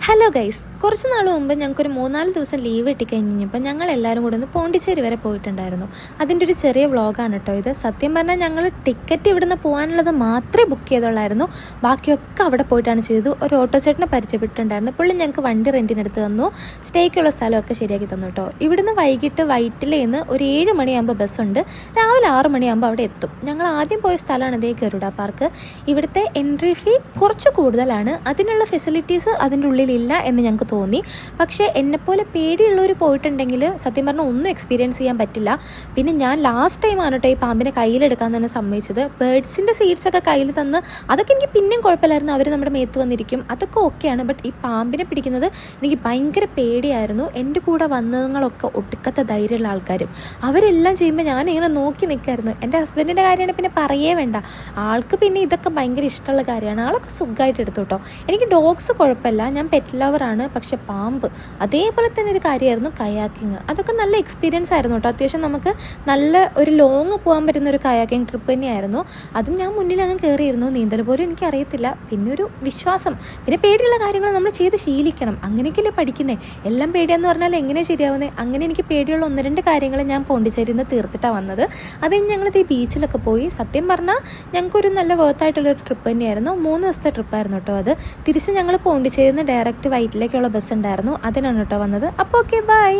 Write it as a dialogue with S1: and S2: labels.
S1: Hello guys, കുറച്ച് നാൾ മുമ്പ് ഞങ്ങൾക്കൊരു 3-4 ദിവസം ലീവ് കിട്ടിക്കഴിഞ്ഞപ്പോൾ ഞങ്ങൾ എല്ലാവരും കൂടെ ഒന്ന് പോണ്ടിച്ചേരി വരെ പോയിട്ടുണ്ടായിരുന്നു. അതിൻ്റെ ഒരു ചെറിയ വ്ളോഗാണ് കേട്ടോ ഇത്. സത്യം പറഞ്ഞാൽ ഞങ്ങൾ ടിക്കറ്റ് ഇവിടുന്ന് പോകാനുള്ളത് മാത്രമേ ബുക്ക് ചെയ്തുള്ളായിരുന്നു. ബാക്കിയൊക്കെ അവിടെ പോയിട്ടാണ് ചെയ്തത്. ഒരു ഓട്ടോ ചേട്ടനെ പരിചയപ്പെട്ടിട്ടുണ്ടായിരുന്നു. പുള്ളി ഞങ്ങൾക്ക് വണ്ടി റെൻറ്റിനെടുത്ത് തന്നു, സ്റ്റേക്കുള്ള സ്ഥലമൊക്കെ ശരിയാക്കി തന്നു കേട്ടോ. ഇവിടുന്ന് വൈകിട്ട് വൈറ്റിലേന്ന് ഒരു 7 മണിയാകുമ്പോൾ ബസ്സുണ്ട്. രാവിലെ 6 മണിയാകുമ്പോൾ അവിടെ എത്തും. ഞങ്ങൾ ആദ്യം പോയ സ്ഥലമാണ് ഇതേ ഗരുഡ പാർക്ക്. ഇവിടുത്തെ എൻട്രി ഫീ കുറച്ച് കൂടുതലാണ്. അതിനുള്ള ഫെസിലിറ്റീസ് അതിൻ്റെ ഉള്ളിൽ ഇല്ല എന്ന് ഞങ്ങൾക്ക് തോന്നി. പക്ഷേ എന്നെപ്പോലെ പേടിയുള്ളവർ പോയിട്ടുണ്ടെങ്കിൽ സത്യം പറഞ്ഞാൽ ഒന്നും എക്സ്പീരിയൻസ് ചെയ്യാൻ പറ്റില്ല. പിന്നെ ഞാൻ ലാസ്റ്റ് ടൈമാണ് കേട്ടോ ഈ പാമ്പിനെ കയ്യിലെടുക്കാൻ തന്നെ സമ്മതിച്ചത്. ബേഡ്സിൻ്റെ സീഡ്സൊക്കെ കയ്യിൽ തന്ന് അതൊക്കെ എനിക്ക് പിന്നെയും കുഴപ്പമില്ലായിരുന്നു. അവർ നമ്മുടെ മേത്ത് വന്നിരിക്കും, അതൊക്കെ ഓക്കെയാണ്. ബട്ട് ഈ പാമ്പിനെ പിടിക്കുന്നത് എനിക്ക് ഭയങ്കര പേടിയായിരുന്നു. എൻ്റെ കൂടെ വന്നതുങ്ങളൊക്കെ ഒടുക്കത്തെ ധൈര്യമുള്ള ആൾക്കാരും. അവരെല്ലാം ചെയ്യുമ്പോൾ ഞാൻ ഇങ്ങനെ നോക്കി നിൽക്കായിരുന്നു. എൻ്റെ ഹസ്ബൻഡിൻ്റെ കാര്യമാണ് പിന്നെ പറയേ വേണ്ട. ആൾക്ക് പിന്നെ ഇതൊക്കെ ഭയങ്കര ഇഷ്ടമുള്ള കാര്യമാണ്. ആളൊക്കെ സുഖമായിട്ട് എടുത്തു കേട്ടോ. എനിക്ക് ഡോഗ്സ് കുഴപ്പമില്ല, ഞാൻ പെറ്റ് ലവറാണ്. പക്ഷെ പാമ്പ് അതേപോലെ തന്നെ ഒരു കാര്യമായിരുന്നു കയാക്കിങ്. അതൊക്കെ നല്ല എക്സ്പീരിയൻസ് ആയിരുന്നു കേട്ടോ. അത്യാവശ്യം നമുക്ക് നല്ല ഒരു ലോങ് പോകാൻ പറ്റുന്ന ഒരു കയാക്കിങ് ട്രിപ്പ് തന്നെയായിരുന്നു. അതും ഞാൻ മുന്നിൽ അങ്ങ് കയറിയിരുന്നു. നീന്തൽ പോലും എനിക്ക് അറിയത്തില്ല. പിന്നെ ഒരു വിശ്വാസം, പിന്നെ പേടിയുള്ള കാര്യങ്ങൾ നമ്മൾ ചെയ്ത് ശീലിക്കണം. അങ്ങനെയൊക്കെയല്ലേ പഠിക്കുന്നേ. എല്ലാം പേടിയെന്ന് പറഞ്ഞാൽ എങ്ങനെ ശരിയാവുന്നത്? അങ്ങനെ എനിക്ക് പേടിയുള്ള 1-2 കാര്യങ്ങൾ ഞാൻ പോണ്ടിച്ചേരിയിൽ നിന്ന് തീർത്തിട്ടാണ് വന്നത്. അത് ഞങ്ങളിത് ഈ ബീച്ചിലൊക്കെ പോയി. സത്യം പറഞ്ഞാൽ ഞങ്ങൾക്കൊരു നല്ല വേർത്തായിട്ടുള്ളൊരു ട്രിപ്പ് തന്നെയായിരുന്നു. 3 ദിവസത്തെ ട്രിപ്പായിരുന്നു കേട്ടോ അത്. തിരിച്ച് ഞങ്ങൾ പോണ്ടിച്ചേരിയിൽ നിന്ന് ഡയറക്റ്റ് വൈറ്റിലേക്കുള്ള ബസ് ഉണ്ടായിരുന്നു. അതിനാണ് കേട്ടോ വന്നത്. അപ്പോൾ ഓക്കെ, ബൈ.